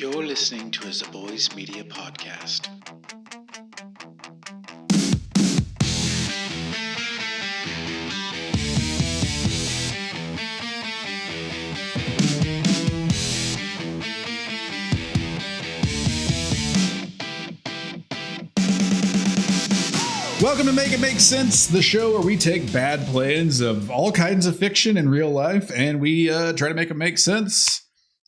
You're listening to a Zaboys Media podcast. Welcome to Make It Make Sense, the show where we take bad plans of all kinds of fiction and real life, and we try to make them make sense.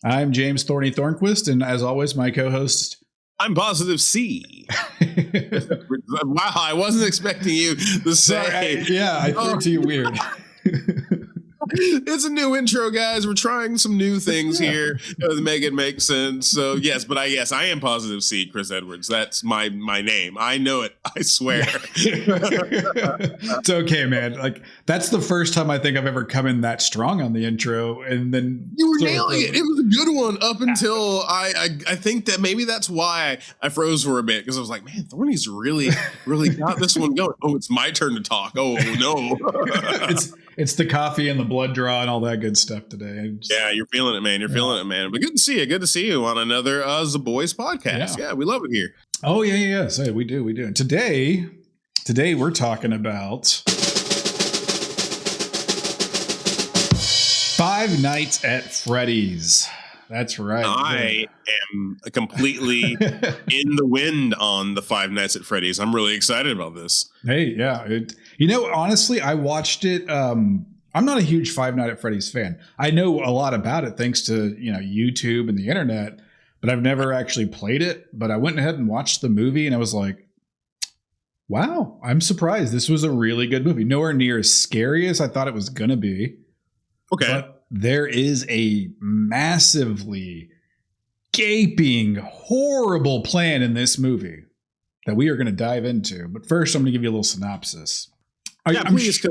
I'm James Thorny Thornquist, and as always, my co-host. I'm Positive C. Wow, I wasn't expecting you to say. I threw it to you weird. It's a new intro, guys. We're trying some new things here to make it make sense. So yes, but I am Positive C, Chris Edwards. That's my name. I know it. I swear. It's okay, man. Like, that's the first time I think I've ever come in that strong on the intro, and then you were nailing it. It was a good one up until I think that maybe that's why I froze for a bit, because I was like, man, Thorny's really got this one going. Oh, it's my turn to talk. Oh no. It's the coffee and the blood draw and all that good stuff today. Yeah, you're feeling it, man. You're feeling it, man. But good to see you. Good to see you on another Zaboys podcast. Yeah, we love it here. Oh, yeah. So we do. And today we're talking about Five Nights at Freddy's. That's right. I am completely in the wind on the Five Nights at Freddy's. I'm really excited about this. Hey, yeah. Honestly, I watched it. I'm not a huge Five Nights at Freddy's fan. I know a lot about it thanks to, YouTube and the internet, but I've never actually played it. But I went ahead and watched the movie and I was like, wow, I'm surprised. This was a really good movie. Nowhere near as scary as I thought it was going to be. Okay. But there is a massively gaping, horrible plan in this movie that we are going to dive into. But first, I'm going to give you a little synopsis. Please.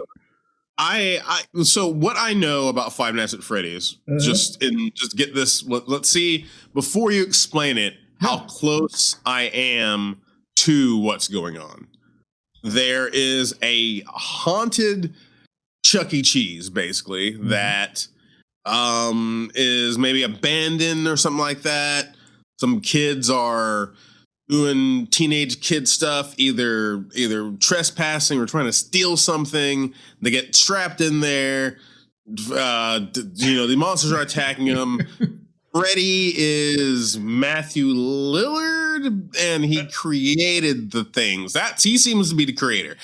So what I know about Five Nights at Freddy's, just get this. Let's see, before you explain it, how close I am to what's going on. There is a haunted Chuck E. Cheese, basically, that is maybe abandoned or something like that. Some kids are doing teenage kid stuff, either trespassing or trying to steal something. They get trapped in there. The monsters are attacking them. Freddy is Matthew Lillard, and he created the things. He seems to be the creator.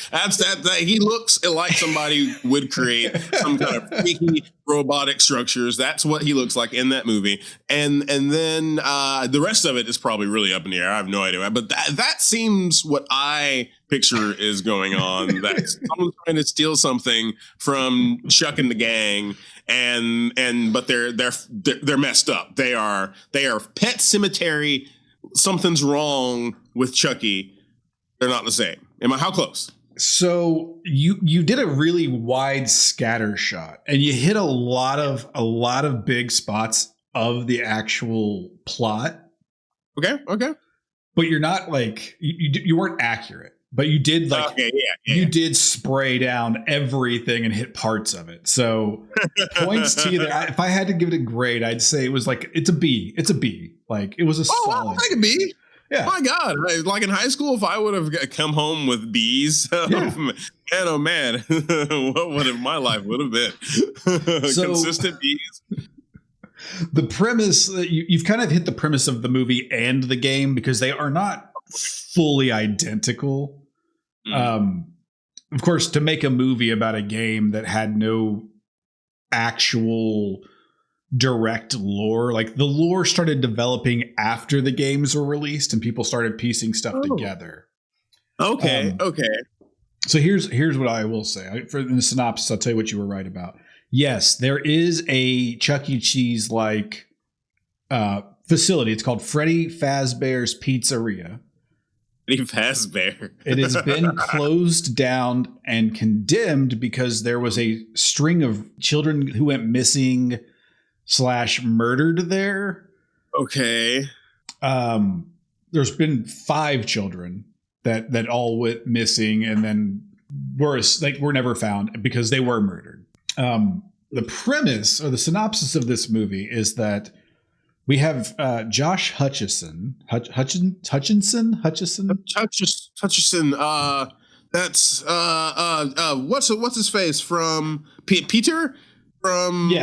He looks like somebody would create some kind of freaky robotic structures. That's what he looks like in that movie. And then the rest of it is probably really up in the air. I have no idea. But that seems what I picture is going on. That someone's trying to steal something from Chuck and the gang. But they're messed up. They are Pet Cemetery. Something's wrong with Chucky. They're not the same. How close? So you did a really wide scatter shot, and you hit a lot of big spots of the actual plot. Okay. But you're not like you weren't accurate. But you did you did spray down everything and hit parts of it. So points to you there. If I had to give it a grade, I'd say it was like, it's a B. It's a B. Like, it was a solid. I'll take a B. Yeah. My God. Like in high school, if I would have come home with B's, man, oh man, what would my life would have been? Consistent B's. The premise, you've kind of hit the premise of the movie and the game, because they are not fully identical. Of course, to make a movie about a game that had no actual direct lore, like the lore started developing after the games were released and people started piecing stuff together. Okay. So here's what I will say. In the synopsis, I'll tell you what you were right about. Yes, there is a Chuck E. Cheese like facility. It's called Freddy Fazbear's Pizzeria. Fazbear. It has been closed down and condemned because there was a string of children who went missing / murdered there. Okay. There's been 5 children that all went missing and then were never found because they were murdered. The premise or the synopsis of this movie is that We have Josh Hutchison. Hutchison. That's what's his face from Peter from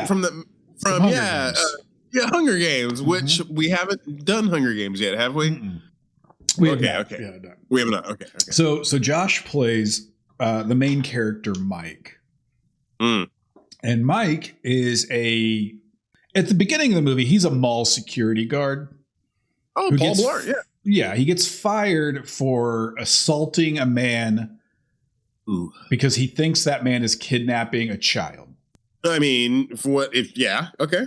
Hunger Games, which we haven't done Hunger Games yet, have we? We have not. Yeah, no. We have not. Okay. So Josh plays the main character, Mike. And Mike is at the beginning of the movie, he's a mall security guard. Oh, Paul Blart, yeah. Yeah, he gets fired for assaulting a man because he thinks that man is kidnapping a child. I mean, okay. Yeah. Okay.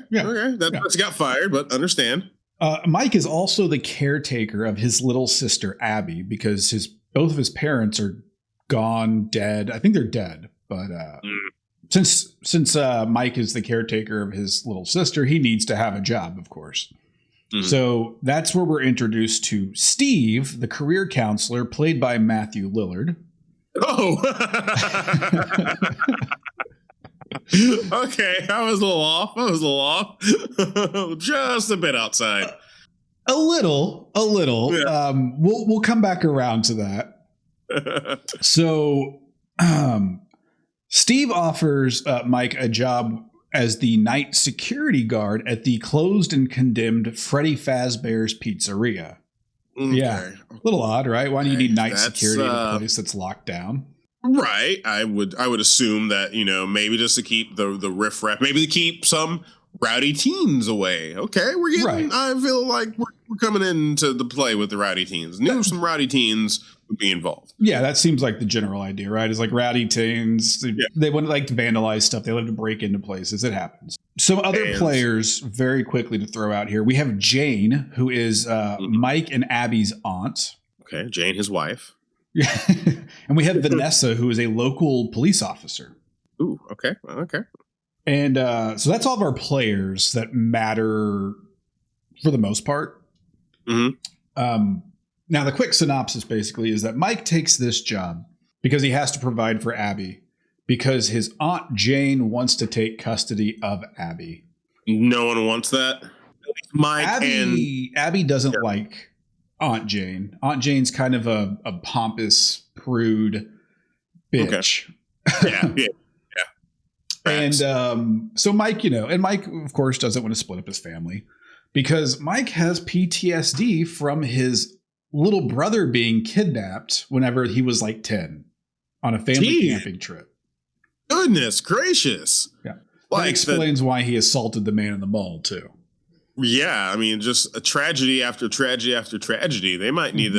That's got fired, but understand. Mike is also the caretaker of his little sister, Abby, because both of his parents are gone, dead. I think they're dead, but since Mike is the caretaker of his little sister, he needs to have a job, of course. So that's where we're introduced to Steve, the career counselor, played by Matthew Lillard. Oh, okay. I was a little off. Just a bit outside. A little. Yeah. We'll come back around to that. So, Steve offers Mike a job as the night security guard at the closed and condemned Freddy Fazbear's Pizzeria. Okay. Yeah, a little odd, right? Why do you need night security in a place that's locked down? Right. I would assume that, maybe just to keep the riffraff, maybe to keep some rowdy teens away. Okay, we're getting. Right. I feel like we're coming into the play with the rowdy teens. Some rowdy teens would be involved. Yeah, that seems like the general idea, right? It's like rowdy teens. They wouldn't like to vandalize stuff. They love to break into places. It happens. Some other players, very quickly to throw out here. We have Jane, who is Mike and Abby's aunt. Okay, Jane, his wife. And we have Vanessa, who is a local police officer. Ooh, okay. And so that's all of our players that matter for the most part. Now, the quick synopsis basically is that Mike takes this job because he has to provide for Abby, because his aunt Jane wants to take custody of Abby. No one wants that. Abby doesn't like Aunt Jane. Aunt Jane's kind of a pompous, prude bitch. Okay. Yeah. And so Mike, and Mike, of course, doesn't want to split up his family because Mike has PTSD from his little brother being kidnapped whenever he was like 10 on a family camping trip. Goodness gracious. Yeah. That explains why he assaulted the man in the mall, too. Yeah. I mean, just a tragedy after tragedy after tragedy. They might need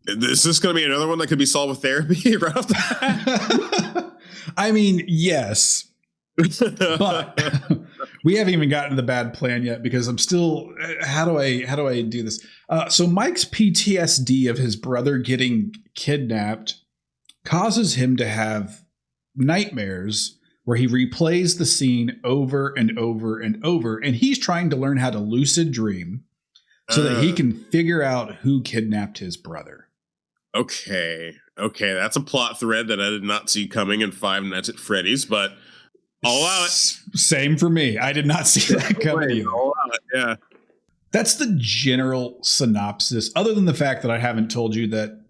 is this going to be another one that could be solved with therapy right off the bat? I mean, yes, but we haven't even gotten to the bad plan yet because I'm still. How do I do this? So Mike's PTSD of his brother getting kidnapped causes him to have nightmares where he replays the scene over and over and over, and he's trying to learn how to lucid dream so that he can figure out who kidnapped his brother. Okay, that's a plot thread that I did not see coming in Five Nights at Freddy's, but I'll allow it. Same for me. I did not see that coming either. I'll allow it, yeah. That's the general synopsis, other than the fact that I haven't told you that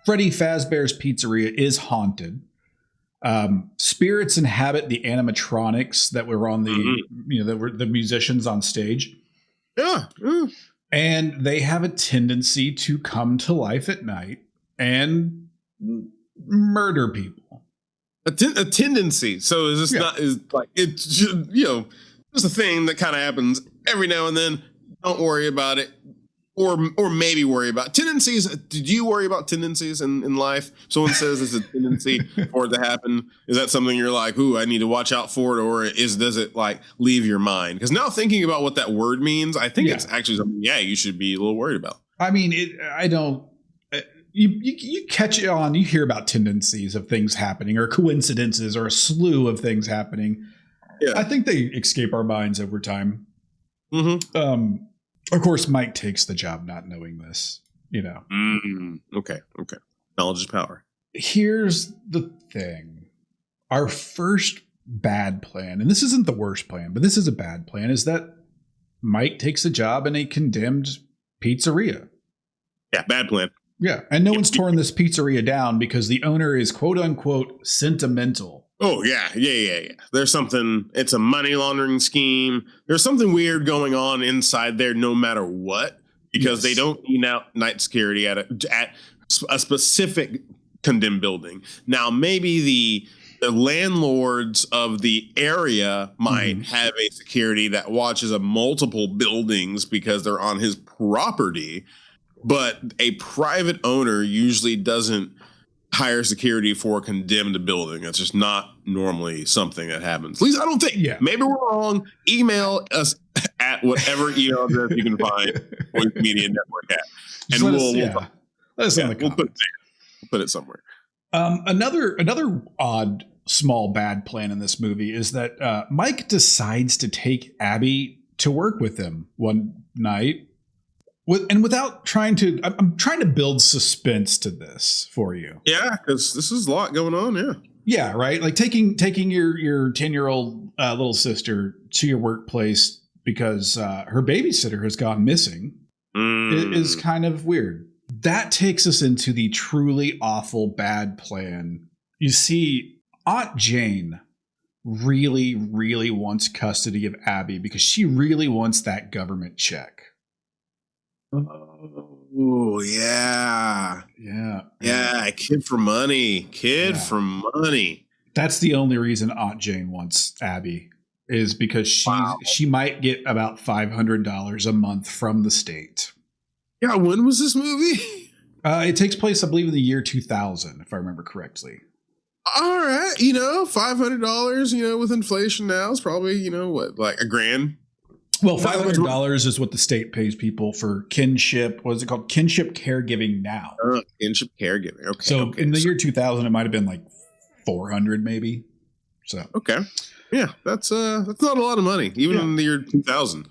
Freddy Fazbear's Pizzeria is haunted. Spirits inhabit the animatronics that were on that were the musicians on stage. Yeah. And they have a tendency to come to life at night and murder people. A tendency. So is this it's just a thing that kind of happens every now and then. Don't worry about it. Or maybe worry about tendencies. Did you worry about tendencies in life? Someone says it's a tendency for it to happen. Is that something you're like, ooh, I need to watch out for it? Or does it like leave your mind? Because now thinking about what that word means, I think it's actually something, you should be a little worried about. I mean, you catch it on, you hear about tendencies of things happening or coincidences or a slew of things happening. Yeah. I think they escape our minds over time. Of course, Mike takes the job not knowing this, Okay. Knowledge is power. Here's the thing. Our first bad plan, and this isn't the worst plan, but this is a bad plan, is that Mike takes a job in a condemned pizzeria. Yeah, bad plan. Yeah, and no one's torn this pizzeria down because the owner is quote unquote sentimental. Oh, yeah. There's something, it's a money laundering scheme. There's something weird going on inside there no matter what, because they don't need night security at a specific condemned building. Now, maybe the landlords of the area might have a security that watches multiple buildings because they're on his property, but a private owner usually doesn't hire security for a condemned building. That's just not normally something that happens. At least I don't think. Yeah. Maybe we're wrong. Email us at whatever email address you can find Zaboys Media Network at. And let we'll us know in the comments. We'll put it somewhere. Another odd, small, bad plan in this movie is that Mike decides to take Abby to work with him one night. Without trying to, I'm trying to build suspense to this for you. Yeah, because this is a lot going on. Yeah. Yeah, right. Like taking your 10-year-old little sister to your workplace because her babysitter has gone missing is kind of weird. That takes us into the truly awful bad plan. You see, Aunt Jane really, really wants custody of Abby because she really wants that government check. Oh, yeah. Yeah. Kid for money. That's the only reason Aunt Jane wants Abby is because she might get about $500 a month from the state. Yeah. When was this movie? It takes place, I believe, in the year 2000, if I remember correctly. All right. $500, with inflation now is probably, like $1,000. Well, $500 is what the state pays people for kinship. What is it called? Kinship caregiving now. Kinship caregiving. Okay. So in the year 2000, it might have been like 400 maybe. So okay. Yeah, that's not a lot of money, even in the year 2000.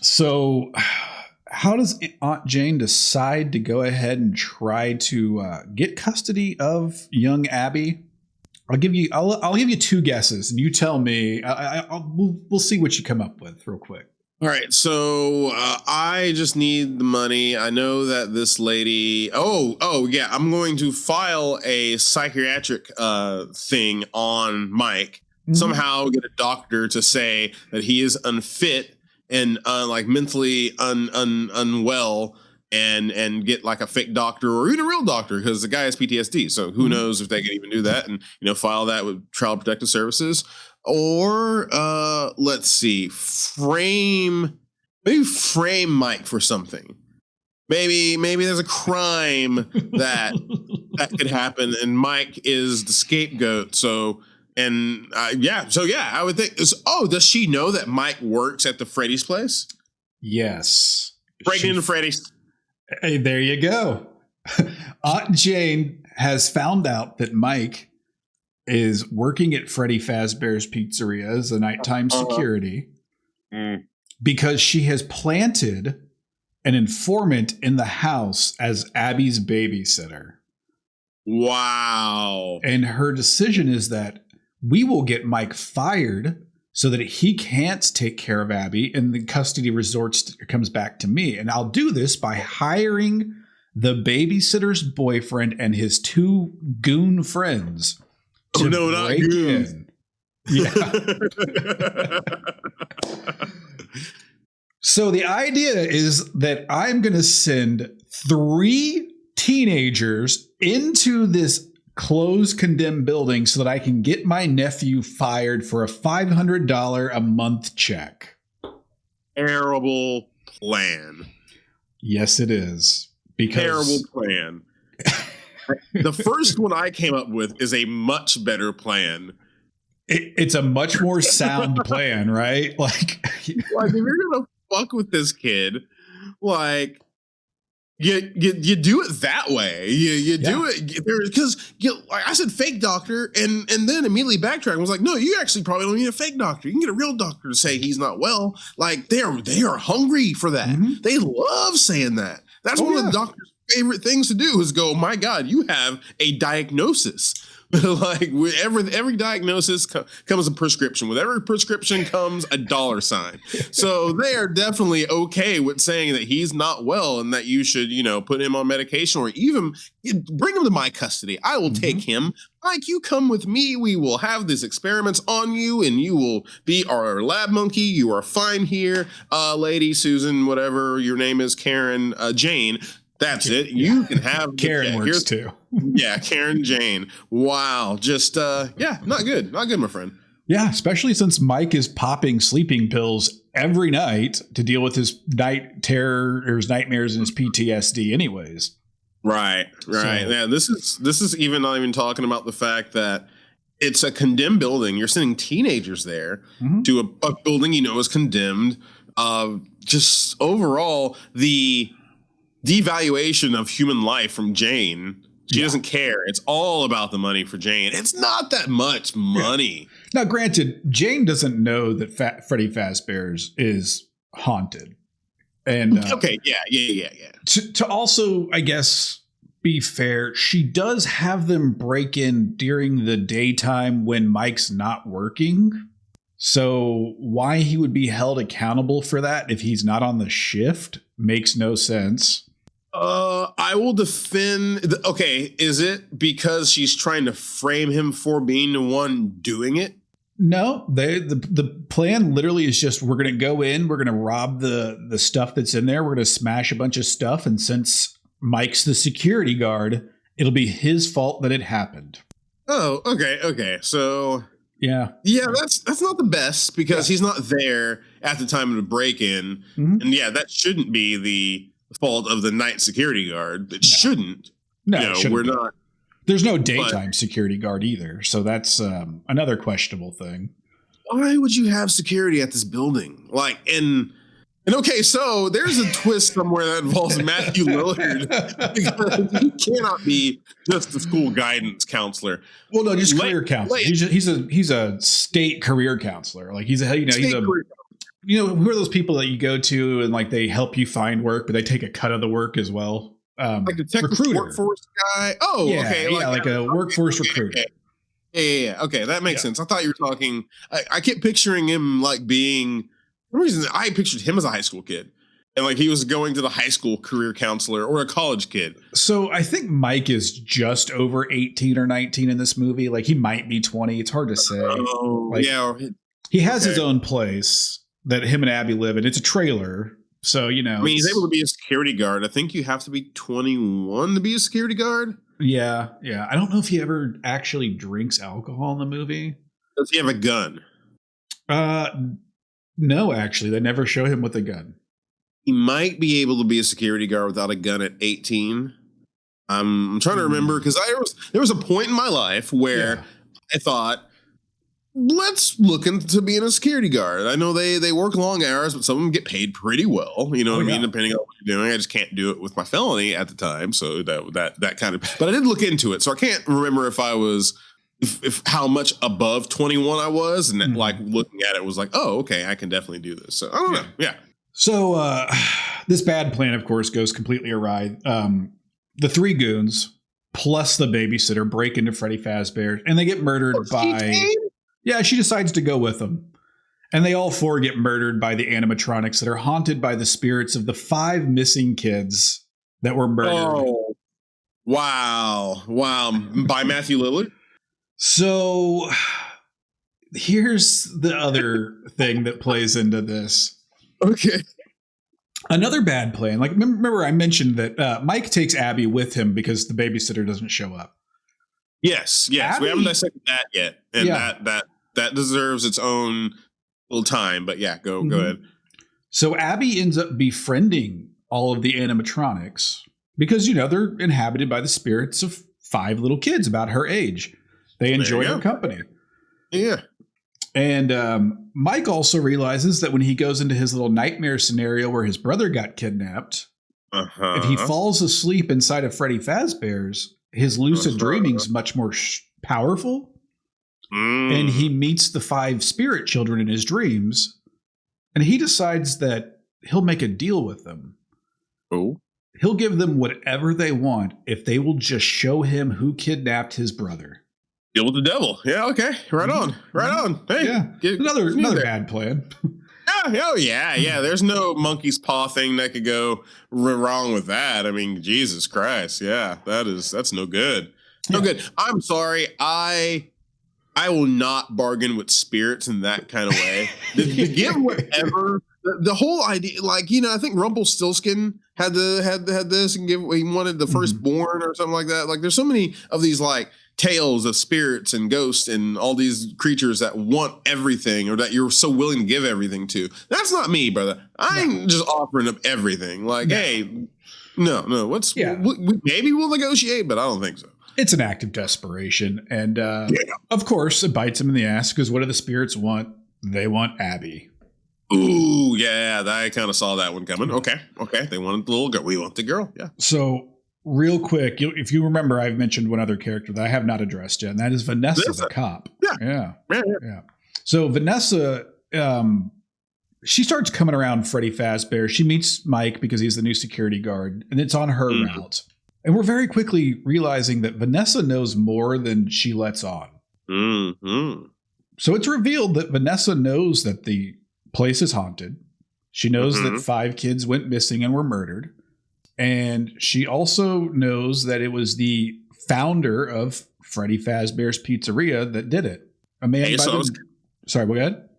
So how does Aunt Jane decide to go ahead and try to get custody of young Abby? I'll give you two guesses, and you tell me. We'll see what you come up with real quick. All right, so I just need the money. I know that this lady. Oh, yeah. I'm going to file a psychiatric thing on Mike. Somehow get a doctor to say that he is unfit and like mentally unwell, and get like a fake doctor or even a real doctor because the guy has PTSD. So who knows if they can even do that and file that with Child Protective Services. Or let's see, frame Mike for something. Maybe there's a crime that could happen, and Mike is the scapegoat. So I would think. Does she know that Mike works at the Freddy's place? Yes, breaking into Freddy's. Hey, there you go. Aunt Jane has found out that Mike is working at Freddy Fazbear's Pizzeria as a nighttime security because she has planted an informant in the house as Abby's babysitter. Wow. And her decision is that we will get Mike fired so that he can't take care of Abby and the custody comes back to me. And I'll do this by hiring the babysitter's boyfriend and his two goon friends. Not goons. Yeah. So the idea is that I'm going to send 3 teenagers into this closed condemned building so that I can get my nephew fired for a $500 a month check. Terrible plan. Yes, it is. Terrible plan. The first one I came up with is a much better plan. It's a much more sound plan, right? Like if you're gonna fuck with this kid, like you do it that way. You do it because like I said, fake doctor, and then immediately backtrack and was like, no, you actually probably don't need a fake doctor. You can get a real doctor to say he's not well. Like they are hungry for that. They love saying that. That's one of the doctor's favorite things to do is go, my God, you have a diagnosis. Like every diagnosis comes a prescription. With every prescription comes a dollar sign. So they are definitely okay with saying that he's not well and that you should, put him on medication or even bring him to my custody. I will take him. Mike, you come with me. We will have these experiments on you and you will be our lab monkey. You are fine here. Lady Susan, whatever your name is, Karen, Jane. That's it. You can have Karen works too. Yeah, Karen Jane. Wow. Just not good. Not good, my friend. Yeah, especially since Mike is popping sleeping pills every night to deal with his night terror or his nightmares and his PTSD anyways. Right. Yeah, this is even not even talking about the fact that it's a condemned building. You're sending teenagers there to a building is condemned. Just overall, the devaluation of human life from Jane. She doesn't care. It's all about the money for Jane. It's not that much money. Now, granted, Jane doesn't know that Freddy Fazbear's is haunted. And okay, yeah. To also, I guess, be fair, she does have them break in during the daytime when Mike's not working. So why he would be held accountable for that if he's not on the shift makes no sense. I will defend. Okay, is it because she's trying to frame him for being the one doing it? No, the plan literally is just we're going to go in, we're going to rob the stuff that's in there, we're going to smash a bunch of stuff, and since Mike's the security guard, it'll be his fault that it happened. Oh, okay. So yeah, that's not the best because he's not there at the time of the break-in, and that shouldn't be the fault of the night security guard. It shouldn't. No, we're not. There's no daytime security guard either, so that's another questionable thing. Why would you have security at this building? Like, and okay, so there's a twist somewhere that involves Matthew Lillard because he cannot be just the school guidance counselor. Well, no, just career counselor. He's a state career counselor. Like he's who are those people that you go to and like they help you find work, but they take a cut of the work as well? Like a Texas workforce guy. Oh, yeah, okay. Like a workforce recruiter. Yeah. Okay, that makes sense. I thought you were talking. I kept picturing him like being. For some reason, I pictured him as a high school kid, and like he was going to the high school career counselor or a college kid. So I think Mike is just over 18 or 19 in this movie. Like he might be 20. It's hard to say. Oh, yeah. He has his own place that him and Abby live in. It's a trailer. So, I mean, he's able to be a security guard. I think you have to be 21 to be a security guard. Yeah. I don't know if he ever actually drinks alcohol in the movie. Does he have a gun? No, actually. They never show him with a gun. He might be able to be a security guard without a gun at 18. I'm trying to remember because there was a point in my life where I thought, let's look into being a security guard. I know they work long hours, but some of them get paid pretty well. You know what I mean? Depending on what you're doing. I just can't do it with my felony at the time. So that kind of, but I did look into it. So I can't remember if I was, if how much above 21 I was. And like looking at it was like, oh, okay, I can definitely do this. So I don't know. Yeah. So this bad plan, of course, goes completely awry. The three goons plus the babysitter break into Freddy Fazbear and they get murdered by... Yeah, she decides to go with them. And they all four get murdered by the animatronics that are haunted by the spirits of the 5 missing kids that were murdered. Oh, wow. By Matthew Lillard? So here's the other thing that plays into this. Okay. Another bad plan. Like, remember I mentioned that Mike takes Abby with him because the babysitter doesn't show up. Yes. Abby, we haven't dissected that yet, and that deserves its own little time. But yeah, go ahead. So Abby ends up befriending all of the animatronics because they're inhabited by the spirits of 5 little kids about her age. They enjoy her company. Yeah. And Mike also realizes that when he goes into his little nightmare scenario where his brother got kidnapped, if he falls asleep inside of Freddy Fazbear's, his lucid dreaming's much more powerful. And he meets the 5 spirit children in his dreams. And he decides that he'll make a deal with them. Oh. He'll give them whatever they want if they will just show him who kidnapped his brother. Deal with the devil. Yeah, okay. Right on. Right on. Hey, Yeah. Another bad plan. Yeah, oh yeah. There's no monkey's paw thing that could go wrong with that. I mean, Jesus Christ. Yeah, that's no good. No good. I'm sorry. I will not bargain with spirits in that kind of way. To give whatever the whole idea, like, I think Rumpelstiltskin had this and he wanted the firstborn or something like that. Like, there's so many of these like tales of spirits and ghosts and all these creatures that want everything or that you're so willing to give everything to. That's not me, brother. I ain't just offering up everything. Like, hey, no. Maybe we'll negotiate, but I don't think so. It's an act of desperation. And of course, it bites him in the ass because what do the spirits want? They want Abby. Ooh, yeah, I kind of saw that one coming. Okay. They wanted the little girl. We want the girl. Yeah. So real quick, if you remember, I've mentioned one other character that I have not addressed yet, and that is Vanessa, the cop. Yeah. So Vanessa, she starts coming around Freddy Fazbear. She meets Mike because he's the new security guard, and it's on her route. And we're very quickly realizing that Vanessa knows more than she lets on. Mm-hmm. So it's revealed that Vanessa knows that the place is haunted. She knows that 5 kids went missing and were murdered. And she also knows that it was the founder of Freddy Fazbear's Pizzeria that did it. A man Sorry, go ahead.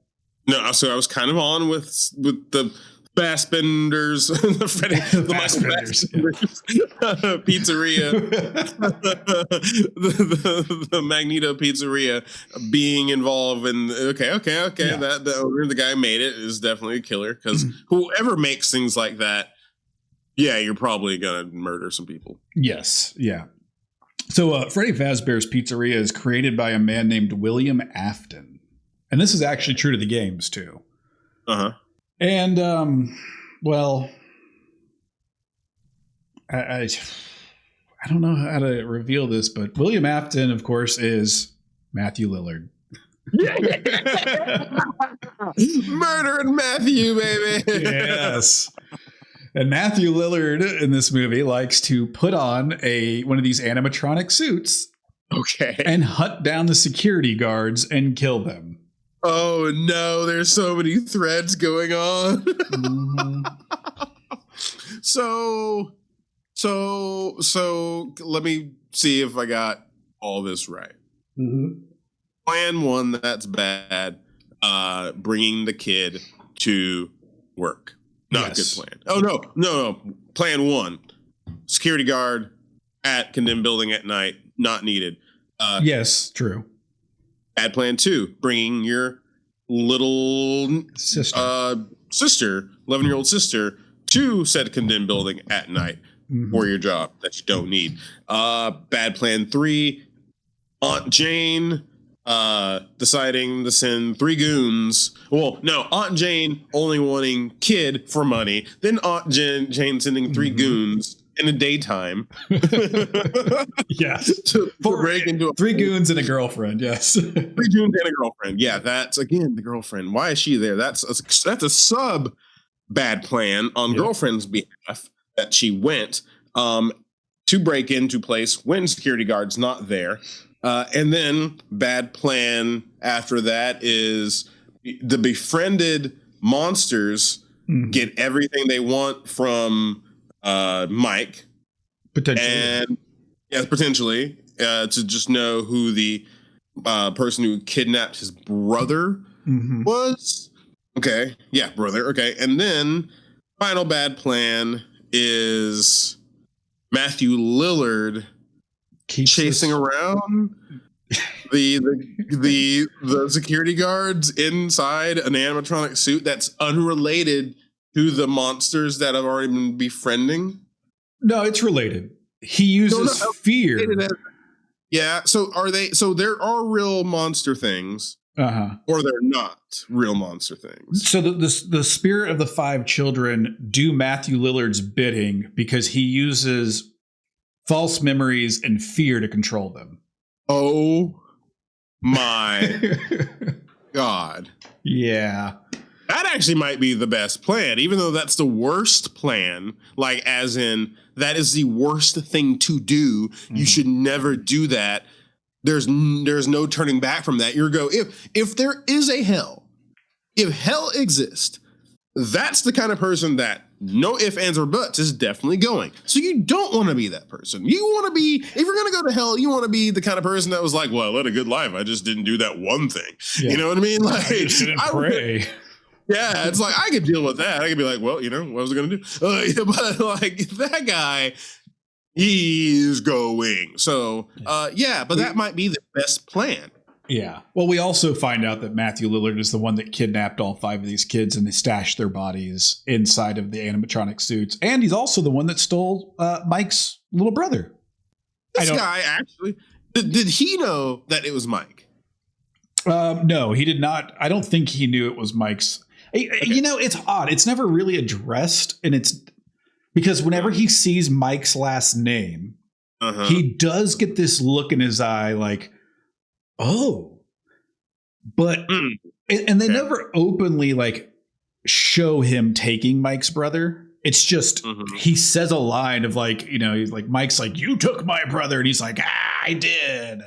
No, so I was kind of on with the Fassbenders, the Michael Fassbenders Pizzeria, the Magneto Pizzeria being involved in. Okay. Yeah. That the owner, the guy who made it, is definitely a killer because whoever makes things like that, yeah, you're probably gonna murder some people. Yes, yeah. So Freddy Fazbear's Pizzeria is created by a man named William Afton, and this is actually true to the games too. And, well, I don't know how to reveal this, but William Afton, of course, is Matthew Lillard. Murdering Matthew, baby. Yes. And Matthew Lillard in this movie likes to put on one of these animatronic suits. Okay. And hunt down the security guards and kill them. Oh no, there's so many threads going on. So let me see if I got all this right. Plan 1, that's bad. Bringing the kid to work. Not a good plan. Oh no. Plan 1, security guard at condemned building at night, not needed. Yes, true. Bad plan 2, bringing your little sister, 11-year-old sister, to said condemned building at night for your job that you don't need. Bad plan 3, Aunt Jane deciding to send 3 goons. Well, no, Aunt Jane only wanting kid for money. Then Aunt Jane sending 3 goons in the daytime. Yes. to break into 3 goons and a girlfriend. Yes. 3 goons and a girlfriend. Yeah, that's again the girlfriend. Why is she there? That's a sub bad plan on girlfriend's behalf that she went to break into place when security guard's not there. And then bad plan after that is the befriended monsters get everything they want from Mike, potentially, to just know who the person who kidnapped his brother was. Okay, yeah, brother. Okay, and then final bad plan is Matthew Lillard chasing around the security guards inside an animatronic suit that's unrelated to the monsters that have already been befriending. No, it's related. He uses fear. Yeah. So there are real monster things, or they're not real monster things. So the spirit of the 5 children do Matthew Lillard's bidding because he uses false memories and fear to control them. Oh my God. Yeah. That actually might be the best plan, even though that's the worst plan. Like, as in, that is the worst thing to do. You should never do that. there's no turning back from that. If there is a hell, if hell exists, that's the kind of person that no ifs, ands, or buts is definitely going. So you don't want to be that person. You want to be, if you're going to go to hell, you want to be the kind of person that was like, well, I led a good life. I just didn't do that one thing. Yeah. You know what I mean? Like, I just didn't pray. Yeah, it's like, I could deal with that. I could be like, well, what was I going to do? But like that guy, he's going. So, but that might be the best plan. Yeah. Well, we also find out that Matthew Lillard is the one that kidnapped all 5 of these kids and they stashed their bodies inside of the animatronic suits. And he's also the one that stole Mike's little brother. This guy actually, did he know that it was Mike? No, he did not. I don't think he knew it was Mike's. Okay. It's odd. It's never really addressed. And it's because whenever he sees Mike's last name, he does get this look in his eye like, oh, but and they never openly like show him taking Mike's brother. It's just he says a line of like, he's like, Mike's like, you took my brother, and he's like, I did.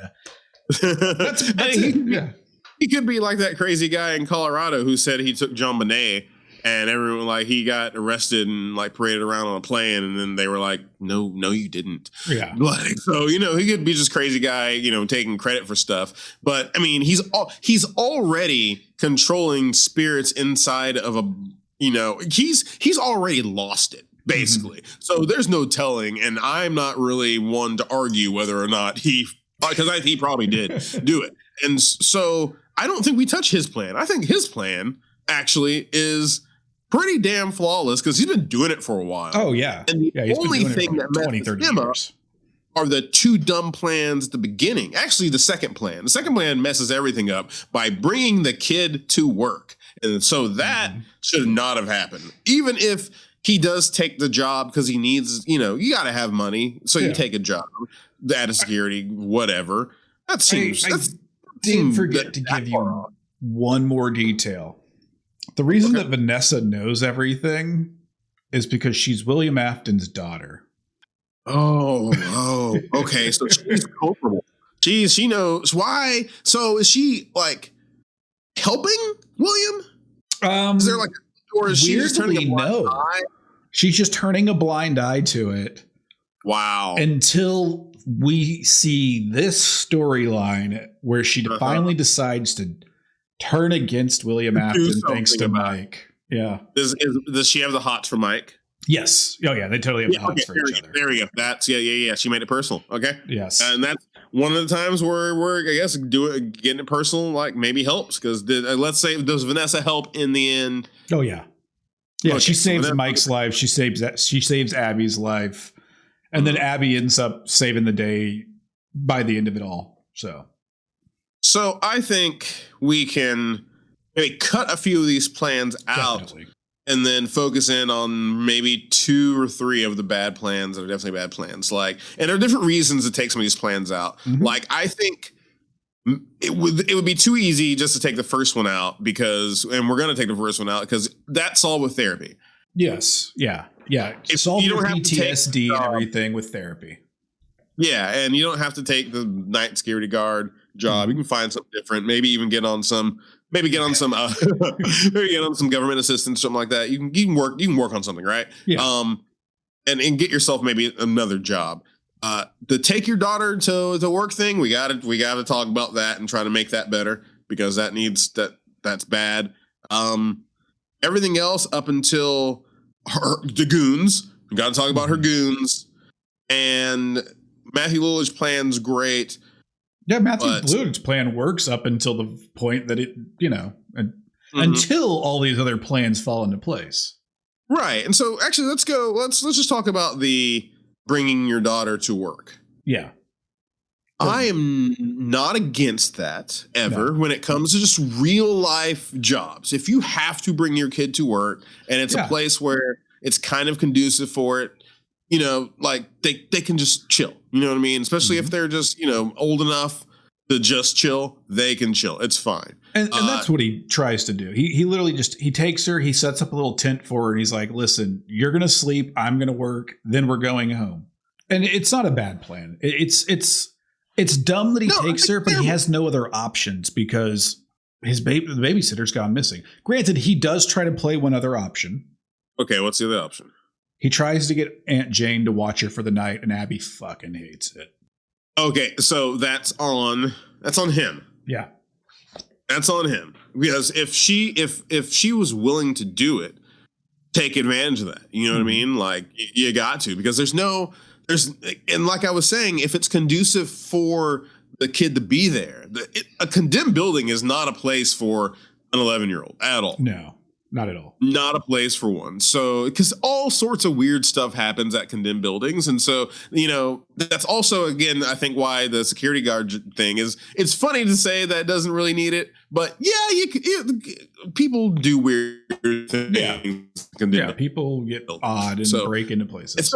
That's it. He could be like that crazy guy in Colorado who said he took John Bonet, and everyone like he got arrested and like paraded around on a plane, and then they were like, no, you didn't. Yeah. Like, so he could be just crazy guy, taking credit for stuff. But I mean, he's already controlling spirits inside of a, he's already lost it basically. So there's no telling, and I'm not really one to argue whether or not he probably did do it. And so I don't think we touch his plan. I think his plan actually is pretty damn flawless because he's been doing it for a while. Oh, yeah. And the only thing that messes him up are the 2 dumb plans at the beginning. Actually, the second plan. The second plan messes everything up by bringing the kid to work. And so that should not have happened. Even if he does take the job because he needs, you got to have money. So you take a job, data security, whatever. That seems... I didn't forget to give you one more detail. The reason that Vanessa knows everything is because she's William Afton's daughter. Oh, okay. So she's culpable. She knows why. So is she like helping William? Is there like, or is she just turning a blind eye? She's just turning a blind eye to it. Wow. Until we see this storyline where she finally decides to turn against William Afton thanks to Mike. Yeah. Does she have the hots for Mike? Yes. Oh, yeah. They totally have the hots for each other. There we go. That's yeah. She made it personal. Okay. Yes. And that's one of the times where we're, I guess, getting it personal, like maybe helps because let's say, does Vanessa help in the end? Oh, yeah. Yeah. Okay, she saves Mike's life. She saves Abby's life. And then Abby ends up saving the day by the end of it all. So I think we can maybe cut a few of these plans out and then focus in on maybe 2 or 3 of the bad plans that are definitely bad plans. Like, and there are different reasons to take some of these plans out. Like, I think it would be too easy just to take the first one out and we're going to take the first one out because that's solved with therapy. Yes. Yeah. Yeah. Solve your PTSD and everything with therapy. Yeah. And you don't have to take the night security guard job. You can find something different. Maybe even get on some government assistance, something like that. You can work on something, right? Yeah. And get yourself maybe another job. The take your daughter to the work thing, we gotta talk about that and try to make that better because that's bad. Everything else up until the goons, we got to talk about her goons, and Matthew Lillard's plan's great. Yeah, Matthew Lillard's plan works up until the point that it, until all these other plans fall into place. Right, and so actually, let's just talk about the bringing your daughter to work. Yeah. I am not against that ever when it comes to just real life jobs. If you have to bring your kid to work and it's a place where it's kind of conducive for it, like they can just chill. You know what I mean? Especially if they're just, old enough to just chill, they can chill. It's fine. And that's what he tries to do. He literally he takes her, he sets up a little tent for her and he's like, listen, you're going to sleep. I'm going to work. Then we're going home. And it's not a bad plan. It's It's dumb that he No, takes her, but he has no other options because the babysitter's gone missing. Granted, he does try to play one other option. Okay, what's the other option? He tries to get Aunt Jane to watch her for the night, and Abby fucking hates it. Okay, so that's on him. Yeah. That's on him. Because if she was willing to do it, take advantage of that. You know what I mean? Like, you got to, because and like I was saying, if it's conducive for the kid to be there, a condemned building is not a place for an 11-year-old at all. No, not at all. Not a place for one. So, because all sorts of weird stuff happens at condemned buildings. And so, that's also, again, I think why the security guard thing is, it's funny to say that it doesn't really need it. But yeah, people do weird things. Yeah, people get odd and break into places.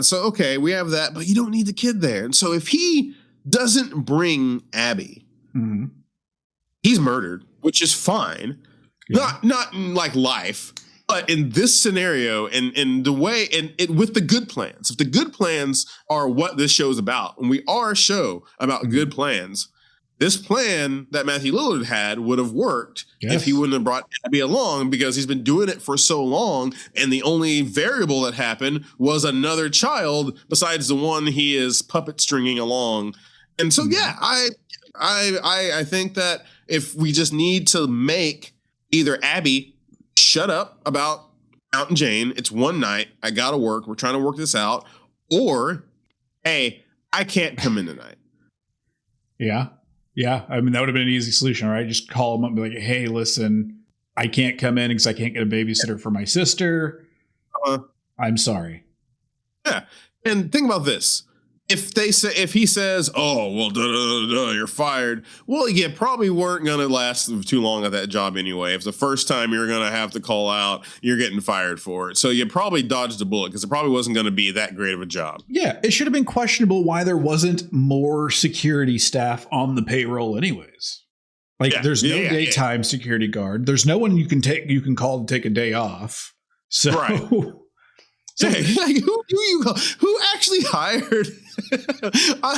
So okay, we have that, but you don't need the kid there. And so if he doesn't bring Abby, he's murdered, which is fine. Yeah. Not in like life, but in this scenario and in the way and with the good plans. If the good plans are what this show is about, and we are a show about good plans, this plan that Matthew Lillard had would have worked if he wouldn't have brought Abby along, because he's been doing it for so long. And the only variable that happened was another child besides the one he is puppet stringing along. And so, yeah, I think that if we just need to make either Abby shut up about Aunt and Jane, it's one night, I got to work, we're trying to work this out, or, hey, I can't come in tonight. Yeah. Yeah, I mean, that would have been an easy solution, right? Just call them up and be like, hey, listen, I can't come in because I can't get a babysitter for my sister. I'm sorry. Yeah. And think about this. If he says, oh, well, you're fired. Well, you probably weren't going to last too long at that job anyway. If the first time you're going to have to call out, you're getting fired for it. So you probably dodged a bullet because it probably wasn't going to be that great of a job. Yeah, it should have been questionable why there wasn't more security staff on the payroll anyways. Like, there's no daytime security guard. There's no one you can call to take a day off. So, right. So, like, who actually hired?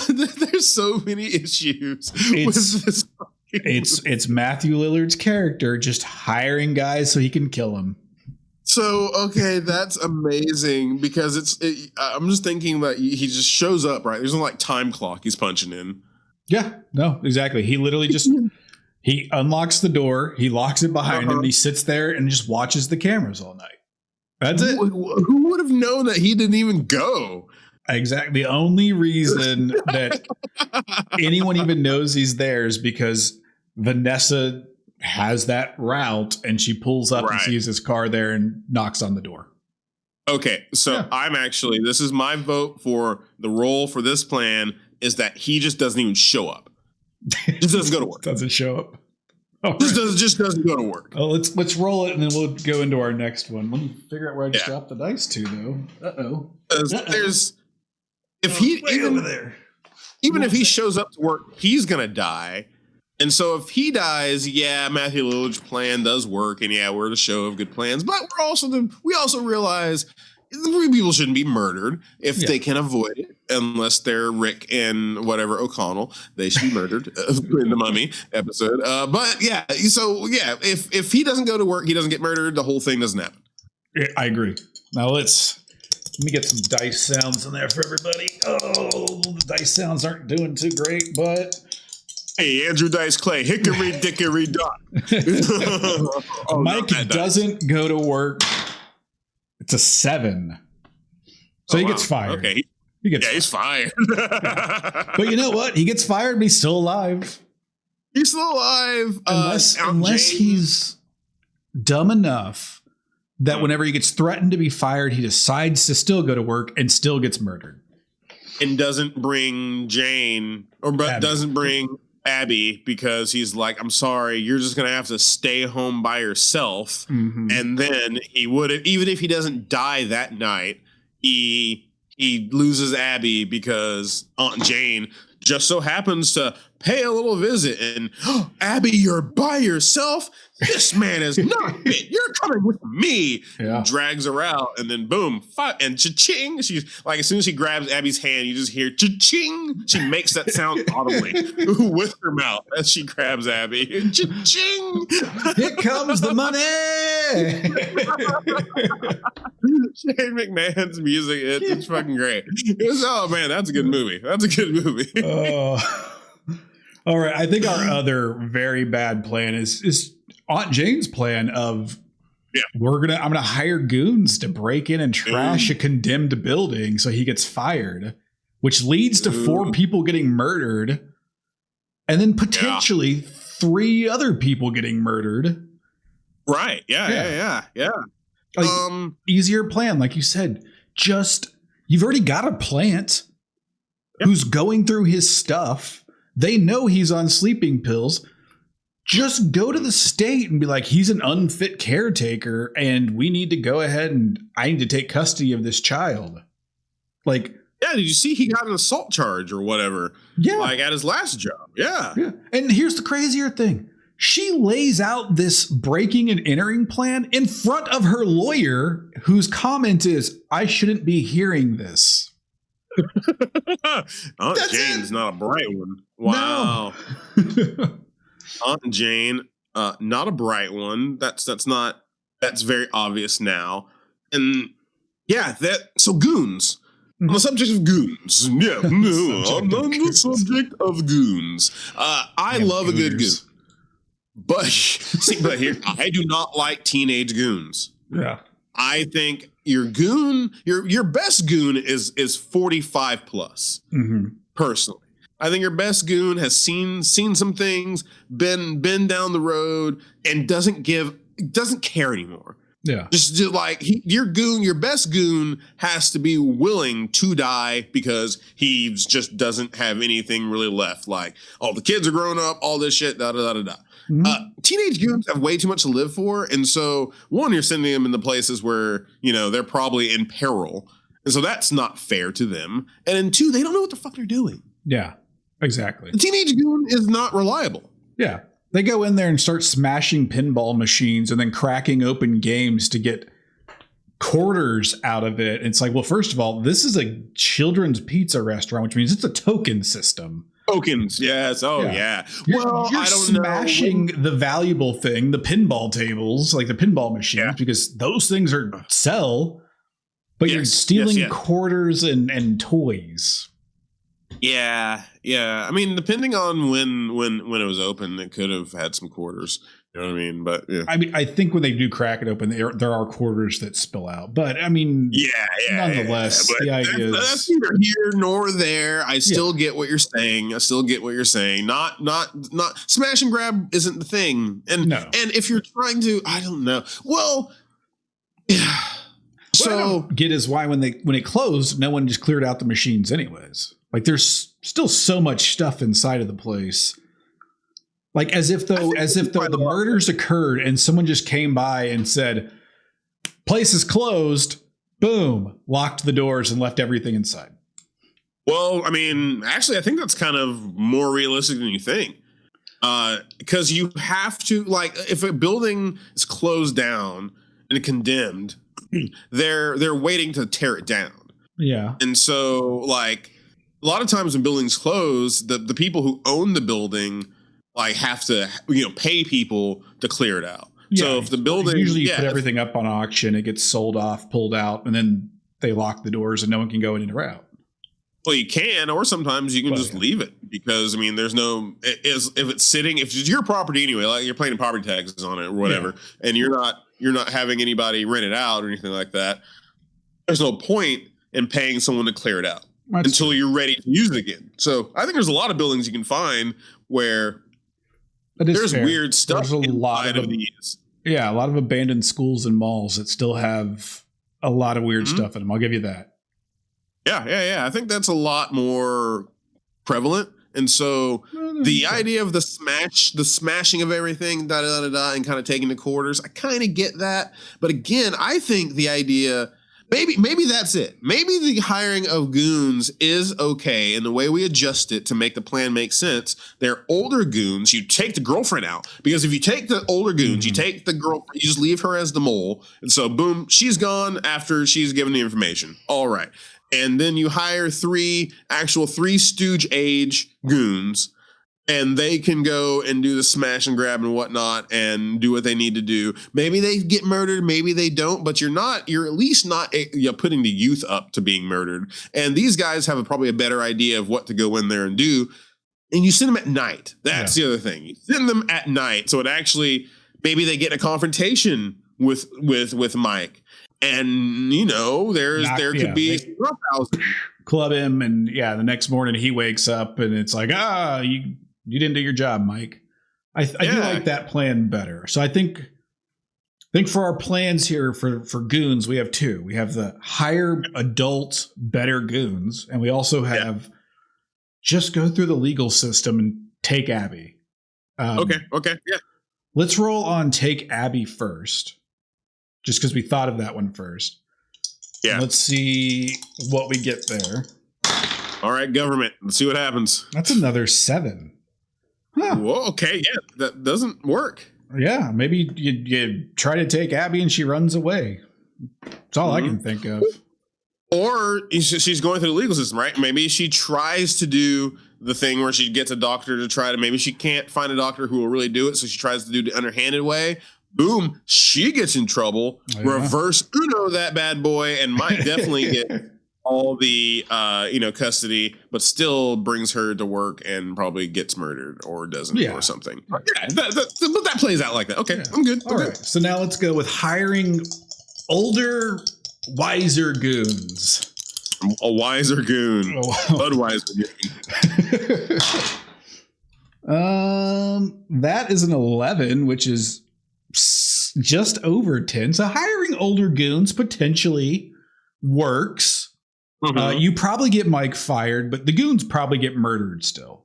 There's so many issues with this. It's Matthew Lillard's character just hiring guys so he can kill them. So, okay, that's amazing, because I'm just thinking that he just shows up, right? There's no like time clock he's punching in. Yeah, no, exactly. He literally just he unlocks the door, he locks it behind him, and he sits there and just watches the cameras all night. That's it. Who would have known that he didn't even go? Exactly. The only reason that anyone even knows he's there is because Vanessa has that route and she pulls up and sees his car there and knocks on the door. Okay. So this is my vote for the role for this plan, is that he just doesn't even show up. Just doesn't go to work. Doesn't show up. Oh, just doesn't go to work. Oh, let's roll it and then we'll go into our next one. Let me figure out where I just dropped the dice to, though. There's if he even if he shows up to work, he's gonna die. And so if he dies, Matthew Lillard's plan does work, and we're the show of good plans. But we also realize people shouldn't be murdered if they can avoid it, unless they're Rick and whatever O'Connell. They should be murdered in the Mummy episode. If he doesn't go to work, he doesn't get murdered. The whole thing doesn't happen. Yeah, I agree. Now let me get some dice sounds in there for everybody. Oh, the dice sounds aren't doing too great, but hey, Andrew Dice Clay, hickory dickory dock. Mike doesn't go to work. It's a 7. So he gets fired. Okay. He's fired. But you know what? He gets fired, but he's still alive. He's still alive. Unless he's dumb enough that whenever he gets threatened to be fired, he decides to still go to work and still gets murdered. And doesn't bring Jane doesn't bring Abby, because he's like, I'm sorry, you're just going to have to stay home by yourself. Mm-hmm. And then he would have, even if he doesn't die that night, he loses Abby because Aunt Jane just so happens to pay a little visit. And Abby, you're by yourself. This man is not fit. You're coming with me. Yeah. Drags her out, and then boom, and cha-ching. She's like, as soon as she grabs Abby's hand, you just hear cha-ching. She makes that sound audibly with her mouth as she grabs Abby. Cha-ching. Here comes the money. Shane McMahon's music, it's fucking great. Oh man, that's a good movie. That's a good movie. All right, I think our other very bad plan is Aunt Jane's plan of I'm gonna hire goons to break in and trash a condemned building so he gets fired, which leads to 4 people getting murdered, and then potentially 3 other people getting murdered. Right? Yeah. Like, easier plan, like you said. Just you've already got a plant who's going through his stuff. They know he's on sleeping pills. Just go to the state and be like, he's an unfit caretaker and we need to go ahead and I need to take custody of this child. Like, yeah, did you see he got an assault charge or whatever? Yeah. Like at his last job. Yeah. And here's the crazier thing. She lays out this breaking and entering plan in front of her lawyer, whose comment is, I shouldn't be hearing this. Aunt Jane's not a bright one. Wow. No. Aunt Jane, not a bright one. That's very obvious now. And yeah, so goons. On the subject of goons. Yeah. On the subject of goons. I love a good goon. But here, I do not like teenage goons. Yeah. I think your goon, your best goon is 45 plus. Personally, I think your best goon has seen some things, been down the road, and doesn't care anymore. Yeah, just like your best goon has to be willing to die because he just doesn't have anything really left. Like, all the kids are grown up, all this shit, da da da da. Teenage goons have way too much to live for, and so one, you're sending them into places where they're probably in peril, and so that's not fair to them. And then 2, they don't know what the fuck they're doing. Yeah, exactly. The teenage goon is not reliable. Yeah. They go in there and start smashing pinball machines and then cracking open games to get quarters out of it. It's like, well, first of all, this is a children's pizza restaurant, which means it's a token system. Tokens, yes. Oh, yeah. Well, you're smashing the valuable thing, the pinball tables, like the pinball machines, because those things sell, but you're stealing quarters and toys. Yeah. I mean, depending on when it was open, it could have had some quarters. You know what I mean? But yeah. I mean, I think when they do crack it open, there are quarters that spill out. But I mean, nonetheless, the idea is that's neither here nor there. I still get what you're saying. Not smash and grab isn't the thing. And if you're trying to, I don't know. Well, yeah. What I don't get is why when it closed, no one just cleared out the machines anyways. Like, there's still so much stuff inside of the place. Like, as if the murders occurred and someone just came by and said, place is closed, boom, locked the doors and left everything inside. Well, I mean, actually, I think that's kind of more realistic than you think. Because you have to, like, if a building is closed down and condemned, they're waiting to tear it down. Yeah. And so, like, a lot of times when buildings close, the people who own the building like have to pay people to clear it out. Yeah, so if the building usually you put everything up on auction, it gets sold off, pulled out, and then they lock the doors and no one can go in or out. Well, you can, or sometimes you can just leave it because, I mean, there's no, if it's sitting, if it's your property anyway, like you're paying property taxes on it or whatever, and you're not having anybody rent it out or anything like that, there's no point in paying someone to clear it out until you're ready to use it again. So I think there's a lot of buildings you can find where there's weird stuff there's a lot of these. Yeah, a lot of abandoned schools and malls that still have a lot of weird stuff in them. I'll give you that. Yeah. I think that's a lot more prevalent. And so the idea of the smashing of everything, and kind of taking the quarters, I kind of get that. But again, I think the idea maybe that's it. Maybe the hiring of goons is okay, and the way we adjust it to make the plan make sense. They're older goons. You take the girlfriend out, because if you take the older goons, you take the girlfriend, you just leave her as the mole, and so boom, she's gone after she's given the information. All right, and then you hire three Stooge age goons. And they can go and do the smash and grab and whatnot and do what they need to do. Maybe they get murdered, maybe they don't, but you're at least not putting the youth up to being murdered. And these guys have probably a better idea of what to go in there and do. And you send them at night. That's the other thing. You send them at night. So it actually, maybe they get in a confrontation with Mike. And, there could be roughhousing. Club him. And the next morning he wakes up and it's like, you didn't do your job, Mike. I do like that plan better. So I think for our plans here for goons, we have two. We have the higher adult, better goons, and we also have just go through the legal system and take Abby. Okay, yeah. Let's roll on take Abby first, just because we thought of that one first. Yeah. Let's see what we get there. All right, government. Let's see what happens. That's another 7. Huh. Whoa, okay, yeah, that doesn't work. Yeah, maybe you try to take Abby and she runs away. That's all I can think of. Or she's going through the legal system, right? Maybe she tries to do the thing where she gets a doctor to try to, maybe she can't find a doctor who will really do it, so she tries to do the underhanded way. Boom, she gets in trouble. Reverse Uno that bad boy and might definitely get all the custody, but still brings her to work and probably gets murdered or doesn't or something. But that plays out like that. Okay, I'm good. All right, so now let's go with hiring older, wiser goons. A wiser goon. Budweiser goon. That is an 11, which is just over 10. So hiring older goons potentially works. You probably get Mike fired, but the goons probably get murdered still.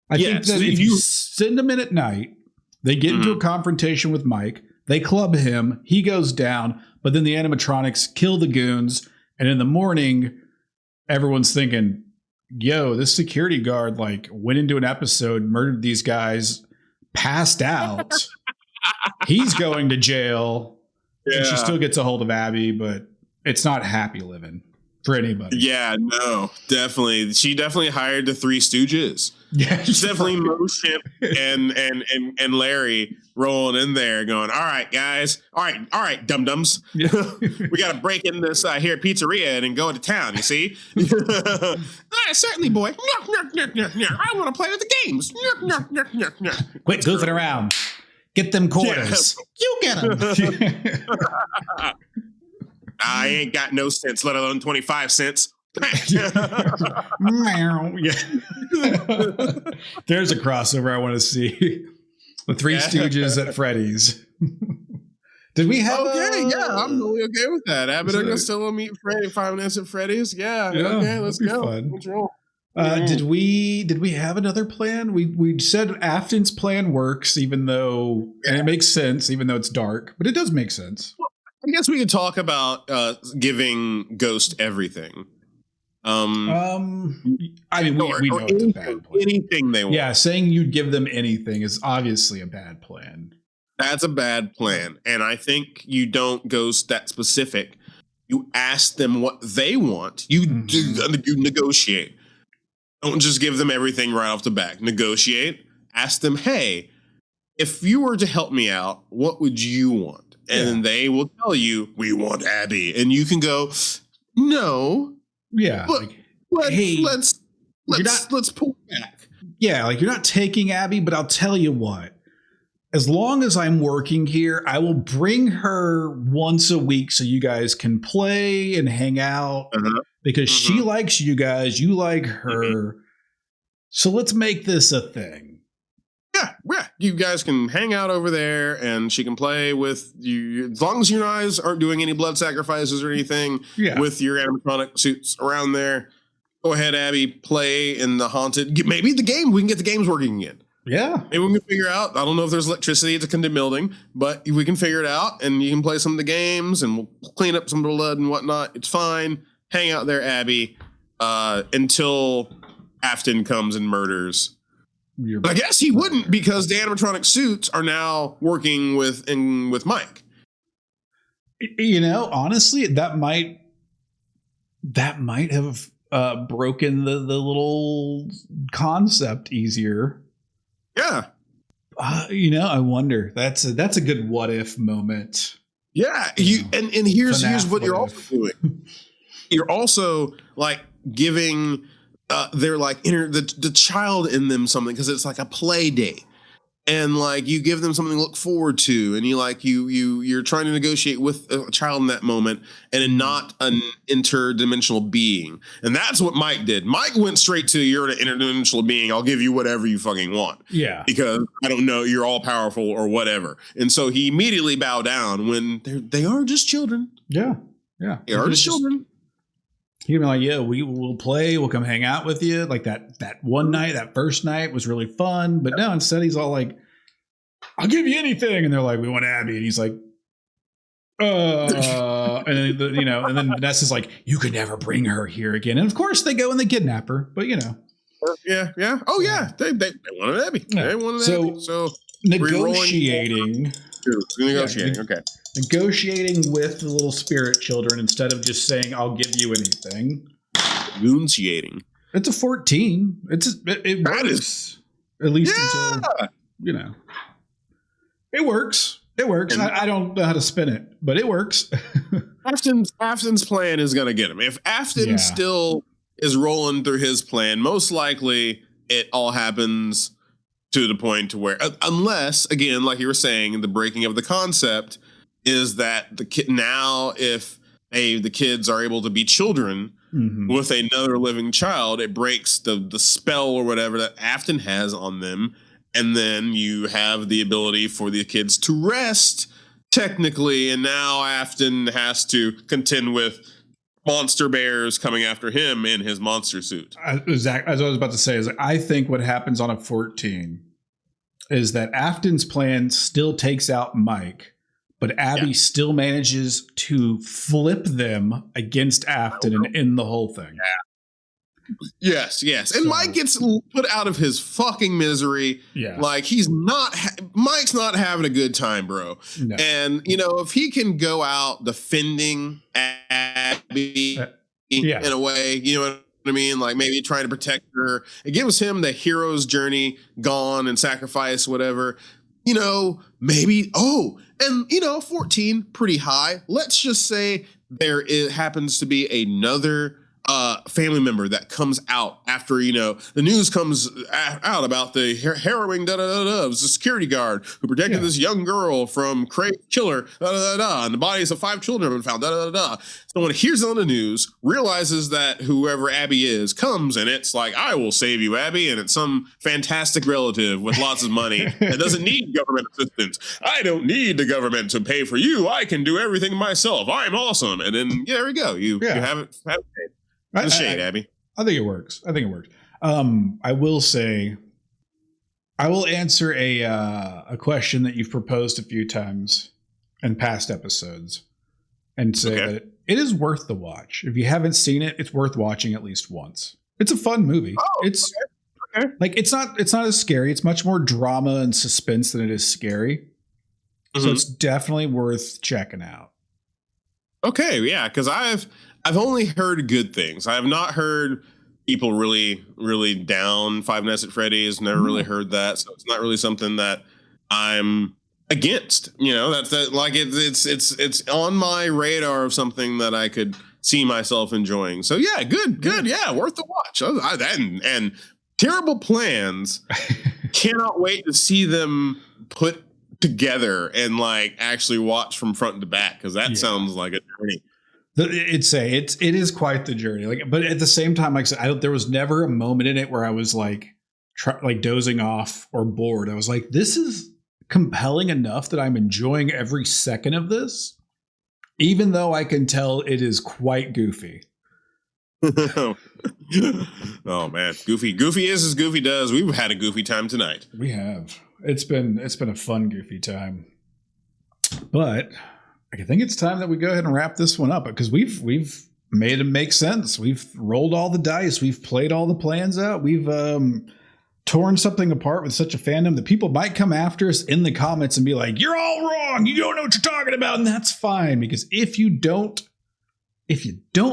I think that if you send them in at night, they get into a confrontation with Mike, they club him, he goes down, but then the animatronics kill the goons, and in the morning, everyone's thinking, yo, this security guard went into an episode, murdered these guys, passed out. He's going to jail. Yeah. And she still gets a hold of Abby, but it's not happy living for anybody. Yeah, no, definitely. She definitely hired the Three Stooges. Yeah, she's definitely Motion and Larry rolling in there going, all right, guys. All right, dum-dums. Yeah. We got to break in this here pizzeria and go to town, you see? All right, certainly, boy. I want to play with the games. Quit goofing around. Get them quarters. Yeah. You get them. I ain't got no cents, let alone 25 cents. There's a crossover I want to see. The Three Stooges at Freddy's. Did we have? Okay, I'm totally okay with that. Abbott and Costello meet Freddy. 5 Minutes at Freddy's. Yeah. Okay, let's go. Let's roll. Did we have another plan? We said Afton's plan works, even though and it makes sense, even though it's dark, but it does make sense. Well, I guess we could talk about giving Ghost everything. I mean, we know it's a bad plan. Anything they want. Yeah, saying you'd give them anything is obviously a bad plan. That's a bad plan, and I think you don't Ghost that specific. You ask them what they want. You negotiate. Don't just give them everything right off the bat. Negotiate. Ask them, hey, if you were to help me out, what would you want? And they will tell you, we want Abby. And you can go, no. Yeah. But let's pull back. Yeah, you're not taking Abby, but I'll tell you what. As long as I'm working here, I will bring her once a week so you guys can play and hang out because she likes you guys. You like her. So let's make this a thing. Yeah. You guys can hang out over there and she can play with you. As long as you guys aren't doing any blood sacrifices or anything with your animatronic suits around there. Go ahead, Abby, play in the haunted. Maybe the game, we can get the games working again. Yeah. Maybe we can figure out. I don't know if there's electricity at the condemned building, but we can figure it out, and you can play some of the games, and we'll clean up some of the blood and whatnot. It's fine. Hang out there, Abby, until Afton comes and murders. But I guess he wouldn't, because the animatronic suits are now working with Mike. You know, honestly, that might have broken the little concept easier. Yeah. You know, I wonder. That's a good what if moment. Yeah. And here's what you're also doing. You're also like giving they're like the child in them something, because it's like a play date. And like you give them something to look forward to, and you're trying to negotiate with a child in that moment, and not an interdimensional being. And that's what Mike did. Mike went straight to, you're an interdimensional being. I'll give you whatever you fucking want. Yeah. Because I don't know, you're all powerful or whatever. And so he immediately bowed down when they are just children. Yeah. Yeah. They are just children. He'd be like, yeah, we'll play. We'll come hang out with you. Like that one night, that first night was really fun. But no, instead he's all like, I'll give you anything. And they're like, we want Abby. And he's like, and then, and then Vanessa's like, you could never bring her here again. And of course they go and they kidnap her. But Yeah. Yeah. Oh yeah. They wanted Abby. Yeah. They wanted Abby. So negotiating. Okay. Negotiating with the little spirit children instead of just saying, I'll give you anything. Negotiating. It's a 14. It works. At least until, it works. It works. I don't know how to spin it, but it works. Afton's plan is going to get him. If Afton still is rolling through his plan, most likely it all happens to the point to where, unless, again, like you were saying, the breaking of the concept is that the kid now, if the kids are able to be children with another living child, it breaks the spell or whatever that Afton has on them. And then you have the ability for the kids to rest, technically. And now Afton has to contend with monster bears coming after him in his monster suit. Exactly. As I was about to say, is I think what happens on a 14 is that Afton's plan still takes out Mike, but Abby still manages to flip them against Afton and end the whole thing. Yeah. Yes. And Mike gets put out of his fucking misery. Yeah. Like Mike's not having a good time, bro. No. And, if he can go out defending Abby in a way, you know what I mean? Like maybe trying to protect her. It gives him the hero's journey gone and sacrifice, whatever. Maybe, 14, pretty high. Let's just say it happens to be another family member that comes out after, the news comes out about the harrowing of the security guard who protected this young girl from crazy killer, and the bodies of 5 children have been found, Someone hears it on the news, realizes that whoever Abby is comes, and it's like, I will save you, Abby, and it's some fantastic relative with lots of money that doesn't need government assistance. I don't need the government to pay for you. I can do everything myself. I'm awesome. And then there we go. You have it. The shade, Abby. I think it works. I will say, I will answer a question that you've proposed a few times in past episodes, and say that it is worth the watch. If you haven't seen it, it's worth watching at least once. It's a fun movie. It's not as scary. It's much more drama and suspense than it is scary. So it's definitely worth checking out. Okay, yeah, because I've only heard good things. I have not heard people really, really down Five Nights at Freddy's. Never really heard that, so it's not really something that I'm against. It's on my radar of something that I could see myself enjoying. So yeah, good, yeah, worth the watch. And terrible plans. Cannot wait to see them put together and actually watch from front to back, because that sounds like a journey. It is quite the journey. But at the same time, like I said, there was never a moment in it where I was dozing off or bored. I was like, this is compelling enough that I'm enjoying every second of this, even though I can tell it is quite goofy. Oh man, Goofy is as Goofy does. We've had a goofy time tonight. We have. It's been a fun goofy time. But I think it's time that we go ahead and wrap this one up because we've made it make sense. We've rolled all the dice. We've played all the plans out. We've torn something apart with such a fandom that people might come after us in the comments and be like, "You're all wrong. You don't know what you're talking about," and that's fine because if you don't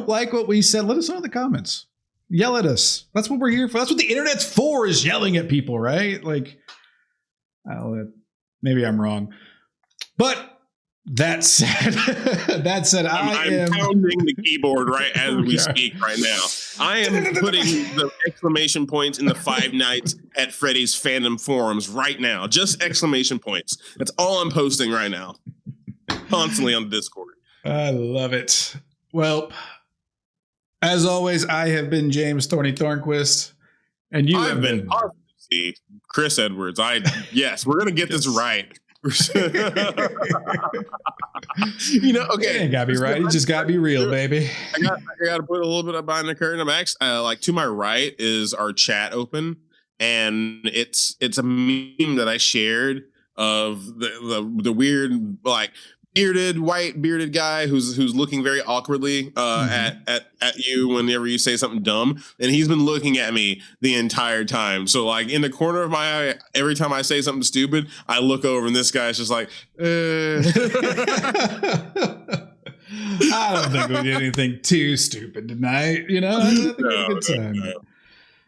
like what we said, let us know in the comments. Yell at us. That's what we're here for. That's what the internet's for, is yelling at people, right? Like, maybe I'm wrong. But that said, I'm pounding the keyboard right as we speak right now. I am putting the exclamation points in the Five Nights at Freddy's fandom forums right now. Just exclamation points. That's all I'm posting right now. Constantly on Discord. I love it. Well, as always, I have been James Thorny Thornquist, and you have been Chris Edwards. Yes, we're gonna get this right. Okay. You gotta be right. You just gotta be real, baby. I gotta put a little bit behind the curtain. I'm actually like to my right is our chat open, and it's a meme that I shared of the weird white bearded guy who's looking very awkwardly at you whenever you say something dumb, and he's been looking at me the entire time. So like in the corner of my eye, every time I say something stupid, I look over and this guy's just like, I don't think we did anything too stupid tonight. I think we had a good time. No.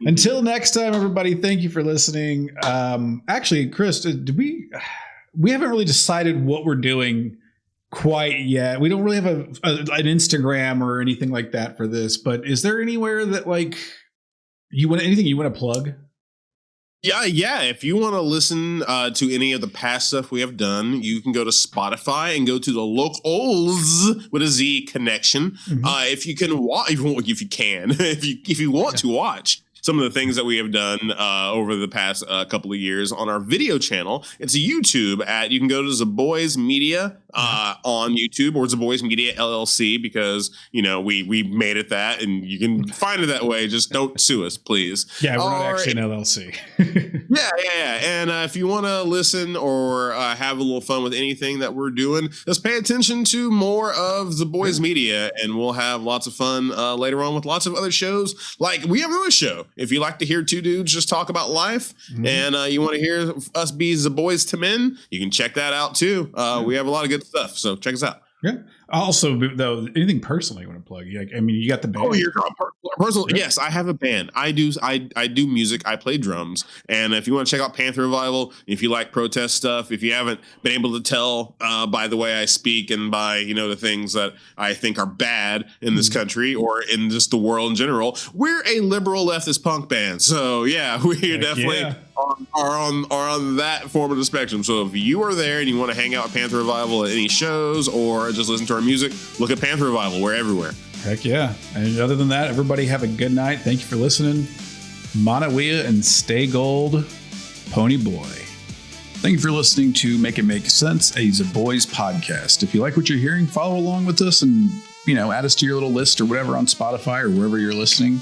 Until next time, everybody, thank you for listening. Actually, Chris, we haven't really decided what we're doing quite yet. We don't really have an Instagram or anything like that for this, but is there anywhere that anything you want to plug? Yeah. If you want to listen to any of the past stuff we have done, you can go to Spotify and go to the Locals with a Z connection. Mm-hmm. If you can watch, if you want to watch some of the things that we have done over the past couple of years on our video channel. It's a YouTube you can go to Zaboys Media on YouTube, or Zaboys Media LLC, because we made it that, and you can find it that way. Just don't sue us, please. Yeah, we're not actually an LLC. Yeah. And if you want to listen or have a little fun with anything that we're doing, just pay attention to more of Zaboys Media, and we'll have lots of fun later on with lots of other shows. Like we have another show. If you like to hear two dudes just talk about life, and you want to hear us be Zaboys to Men, you can check that out too. We have a lot of good stuff, so check us out. Yeah. Also, though, anything personal you want to plug? You got the band. Oh, you're personal. Yeah. Yes, I have a band. I do music. I play drums. And if you want to check out Panther Revival, if you like protest stuff, if you haven't been able to tell by the way I speak and by the things that I think are bad in this country or in just the world in general, we're a liberal leftist punk band. So yeah, we're definitely are on that form of the spectrum. So if you are there and you want to hang out with Panther Revival at any shows or just listen to our music, look at Panther Revival. We're everywhere. Heck yeah. And other than that, everybody have a good night. Thank you for listening. Manawia and stay gold, Pony Boy. Thank you for listening to Make It Make Sense, a Zaboys podcast. If you like what you're hearing, follow along with us and, add us to your little list or whatever on Spotify or wherever you're listening.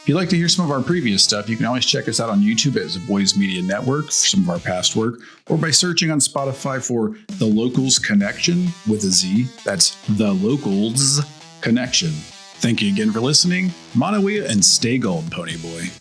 If you'd like to hear some of our previous stuff, you can always check us out on YouTube at Zaboys Media Network for some of our past work, or by searching on Spotify for The Locals Connection with a Z. That's The Locals Connection. Thank you again for listening. Manawia and stay gold, Pony Boy.